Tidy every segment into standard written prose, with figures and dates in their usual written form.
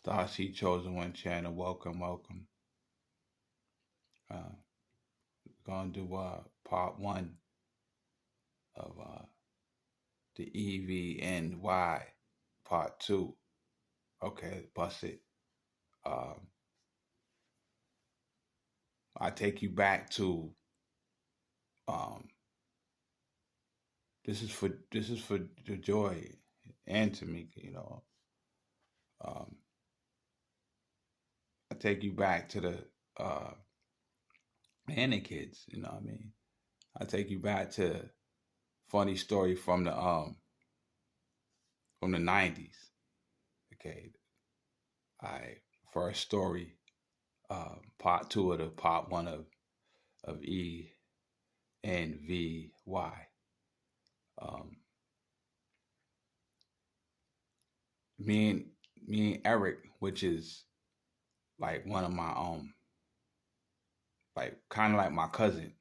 Starseed Chosen One channel, welcome, welcome. Gonna do part one of the EVNY part two. Okay, bust it. Um, I take you back to um, this is for the Joy and Tamika. Um, I take you back to the and the kids. You know what I mean? I take you back to funny story from the '90s. Okay, I first story, part two of the part one of ENVY. Um, me and me and Eric, which is like one of my like kind of like my cousin.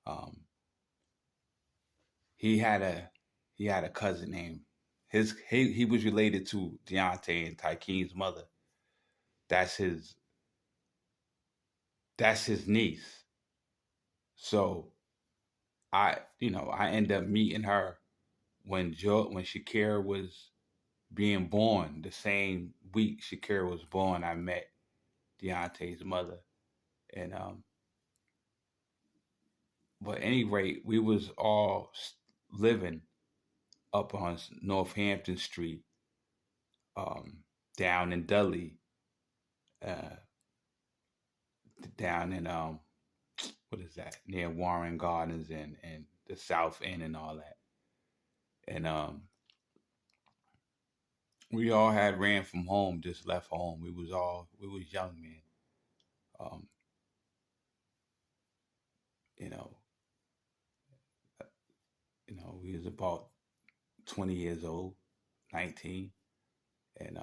Um, he had a he had a cousin named he was related to Deontay and Tykeen's mother. That's his that's his niece. So I end up meeting her when Shakira was being born. The same week Shakira was born, I met Deontay's mother. And but at any rate, we was all living up on Northampton Street, um, down in Dudley, uh, down in what is that, near Warren Gardens and the South End and all that. And we all had ran from home, just left home. We was young men. Um, you know, we was about 20 years old, 19, and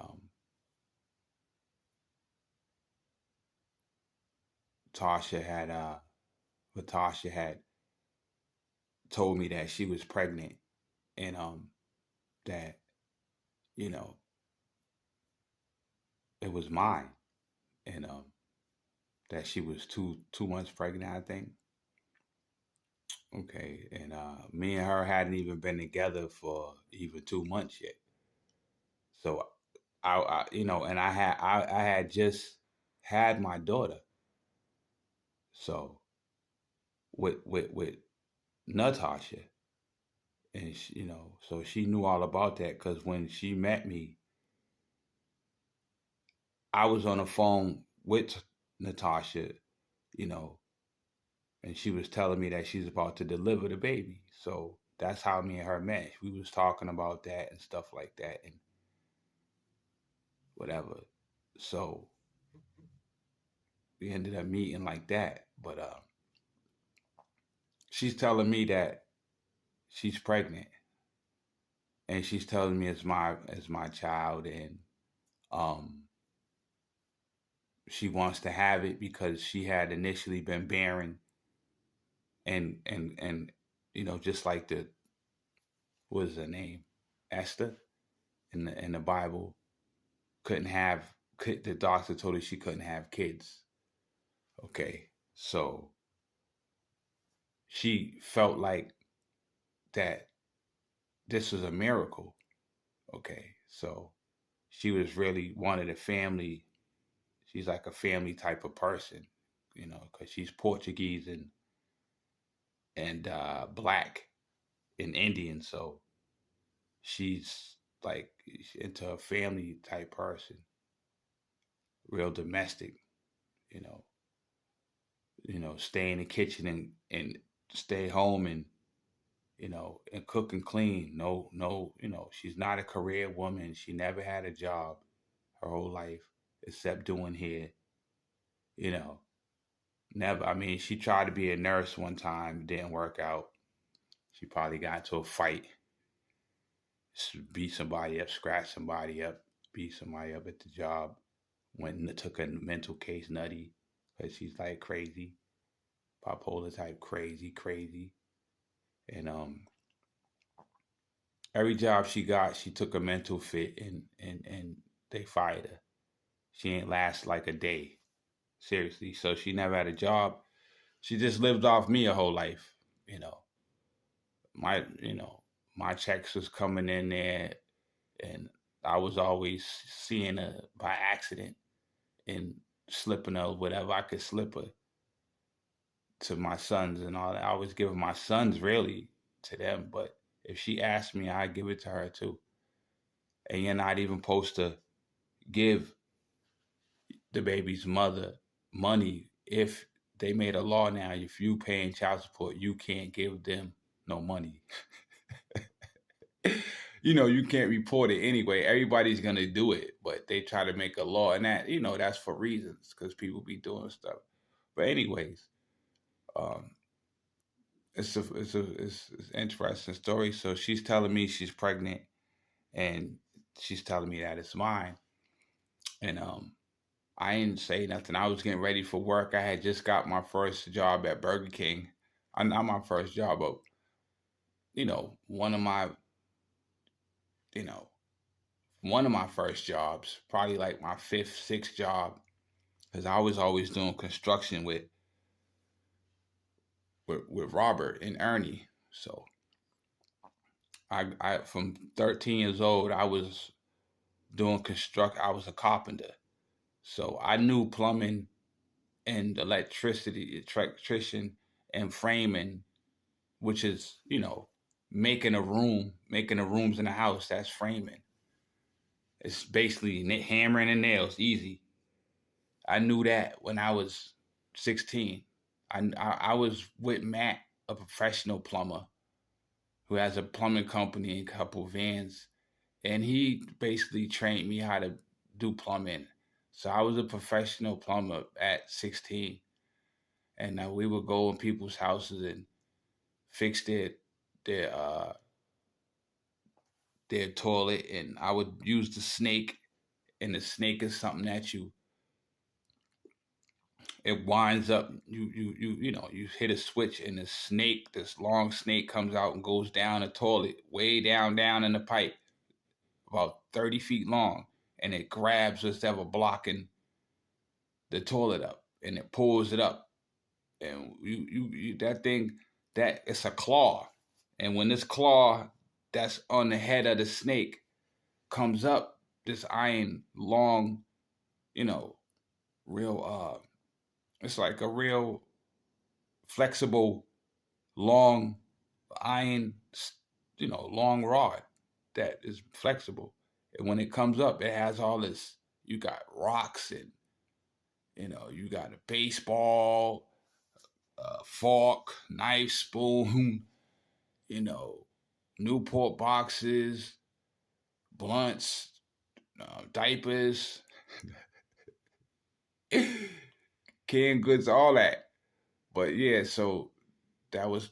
Tasha had Latasha had told me that she was pregnant, and that you know it was mine, and that she was two months pregnant, I think. Okay, and me and her hadn't even been together for even 2 months yet. So and I had just had my daughter. So with Natasha, and so she knew all about that because when she met me, I was on the phone with Natasha, you know, and she was telling me that she's about to deliver the baby. So that's how me and her met. We was talking about that and stuff like that and whatever. So we ended up meeting like that. But she's telling me that she's pregnant, and she's telling me it's my child, and um she wants to have it because she had initially been barren, and just like the what is her name, Esther in the Bible, couldn't have the doctor told her she couldn't have kids. Okay, so she felt like that this was a miracle. Okay, so she was really one of the family. She's like a family type of person, because she's Portuguese and black and Indian. So she's like into a family type person, real domestic. You know, stay in the kitchen and stay home and cook and clean. No, no, she's not a career woman. She never had a job her whole life except doing hair. You know, never. I mean, she tried to be a nurse one time, didn't work out. She probably got into a fight, beat somebody up, scratch somebody up, beat somebody up at the job. Went and took a mental case nutty because she's like crazy, bipolar type, crazy, crazy. And every job she got, she took a mental fit and they fired her. She ain't last like a day. Seriously. So she never had a job. She just lived off me her whole life. You know, my checks was coming in there, and I was always seeing her by accident and slipping her whatever I could slip her to my sons and all that. I always give my sons really to them, but if she asked me, I give it to her too. And you're not even supposed to give the baby's mother money if they made a law now. If you paying child support, you can't give them no money. You can't report it anyway. Everybody's gonna do it, but they try to make a law, and that's for reasons because people be doing stuff. But anyways, um, it's an interesting story. So she's telling me she's pregnant, and she's telling me that it's mine, and I didn't say nothing. I was getting ready for work. I had just got my first job at Burger King. Not my first job, but one of my you know one of my first jobs, probably like my fifth, sixth job, because I was always doing construction with Robert and Ernie. So I from 13 years old, I was doing construct. I was a carpenter, so I knew plumbing and electrician and framing, which is making a room, making the rooms in the house. That's framing. It's basically hammering and nails, easy. I knew that when I was 16. I was with Matt, a professional plumber who has a plumbing company and a couple vans, and he basically trained me how to do plumbing. So I was a professional plumber at 16, and we would go in people's houses and fix their uh, their toilet, and I would use the snake, and the snake is something that it winds up. You hit a switch, and the snake, this long snake, comes out and goes down the toilet, way down in the pipe, about 30 feet long, and it grabs whatever blocking the toilet up, and it pulls it up, and that thing, that it's a claw, and when this claw that's on the head of the snake comes up, this iron long, you know, real it's like a real flexible long iron, long rod that is flexible. And when it comes up, it has all this. You got rocks, and you got a baseball, fork, knife, spoon, you know, Newport boxes, blunts, diapers, canned goods, all that. But yeah, so that was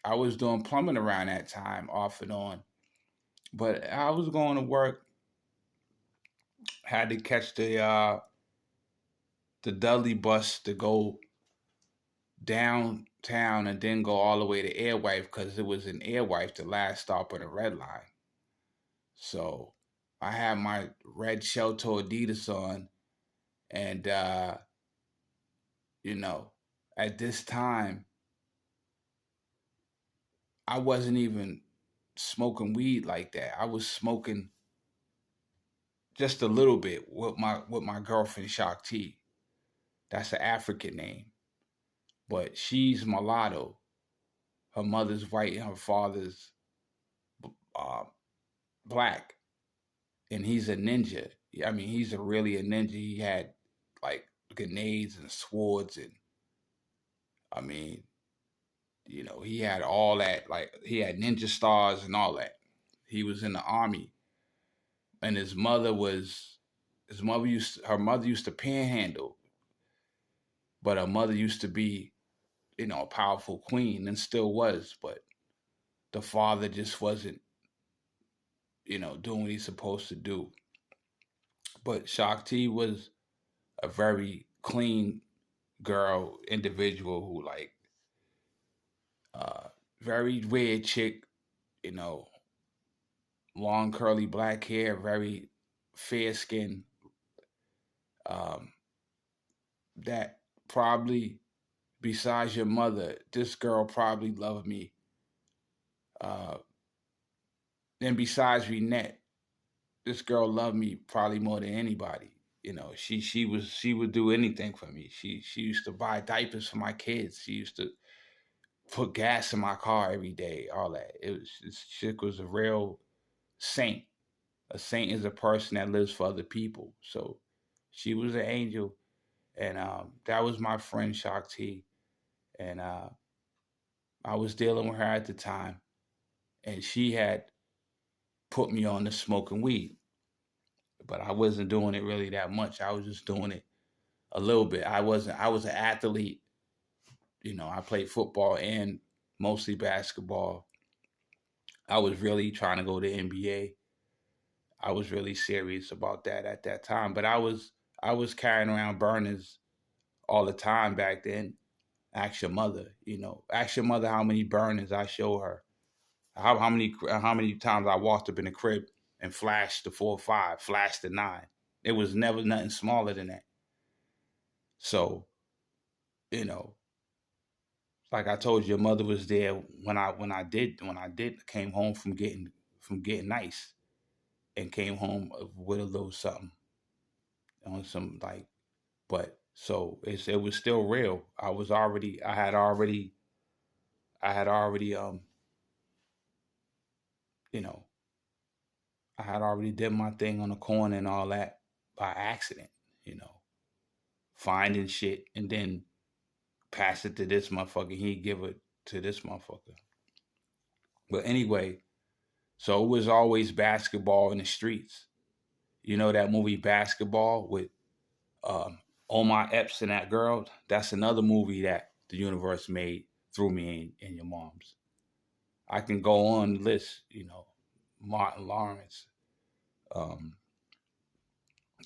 I was doing plumbing around that time, off and on. But I was going to work, had to catch the Dudley bus to go downtown and then go all the way to Airwife, because it was in Airwife the last stop on the red line. So I had my red Shelto Adidas on, and you know, at this time I wasn't even smoking weed like that. I was smoking just a little bit with my girlfriend Shock T. That's an African name, but she's mulatto. Her mother's white and her father's uh, black, and he's a ninja. I mean, he's really a ninja. He had like grenades and swords, and I mean, he had all that. Like he had ninja stars and all that. He was in the army, and her mother used to panhandle, but her mother used to be, a powerful queen, and still was, but the father just wasn't, doing what he's supposed to do. But Shakti was a very clean girl, individual who like very weird chick, you know, long curly black hair, very fair skin, um, that probably besides your mother, this girl probably loved me. Uh, and besides Renette, this girl loved me probably more than anybody. You know, she would do anything for me. She used to buy diapers for my kids. She used to put gas in my car every day. All that. This chick was a real saint. A saint is a person that lives for other people. So she was an angel, and that was my friend Shakti, and I was dealing with her at the time, and she had put me on to smoking weed, but I wasn't doing it really that much. I was just doing it a little bit. I wasn't. I was an athlete. You know, I played football and mostly basketball. I was really trying to go to NBA. I was really serious about that at that time. But I was carrying around burners all the time back then. Ask your mother. You know, ask your mother how many burners I show her. How many times I walked up in the crib and flashed the 4 or 5, flashed the 9. It was never nothing smaller than that. So, you know, like I told you, your mother was there when I did came home from getting nice and came home with a little something on some like, but so it was still real. I had already you know I had already did my thing on the corner and all that by accident, you know, finding shit and then pass it to this motherfucker. He'd give it to this motherfucker. But anyway, so it was always basketball in the streets. You know that movie Basketball with um, Omar Epps and that girl? That's another movie that the universe made through me and your mom's. I can go on the list, you know, Martin Lawrence. Um,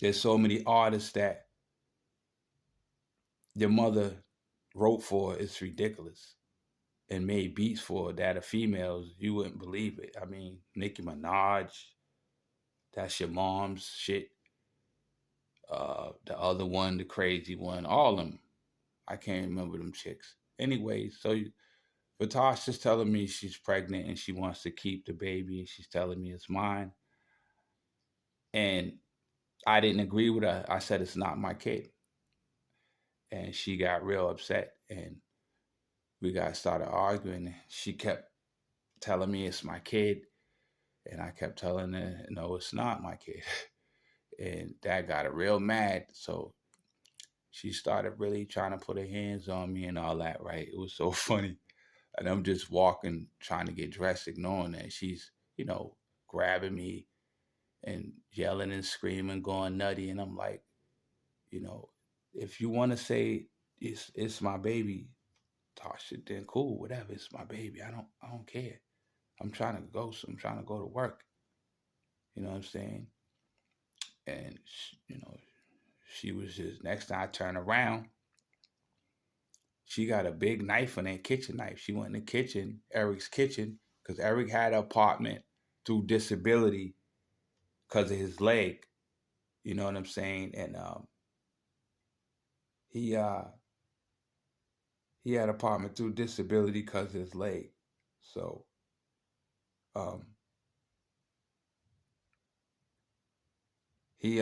there's so many artists that your mother wrote for. It's ridiculous. And made beats for that are females. You wouldn't believe it. I mean, Nicki Minaj, that's your mom's shit. The other one, the crazy one, all of them. I can't remember them chicks. Anyway, so Vatash is telling me she's pregnant and she wants to keep the baby. She's telling me it's mine. And I didn't agree with her. I said it's not my kid. And she got real upset and we got started arguing. She kept telling me it's my kid. And I kept telling her, no, it's not my kid. And that got her real mad. So she started really trying to put her hands on me and all that, right? It was so funny. And I'm just walking, trying to get dressed, ignoring that. She's, you know, grabbing me and yelling and screaming, going nutty. And I'm like, you know, if you want to say it's my baby, Tasha, then cool, whatever. It's my baby. I don't care. I'm trying to go. So I'm trying to go to work. You know what I'm saying? And you know, she was just next time I turn around, she got a big knife on that kitchen knife. She went in the kitchen, Eric's kitchen, because Eric had an apartment through disability because of his leg. You know what I'm saying? And he uh he had an apartment through disability because of his leg. So um he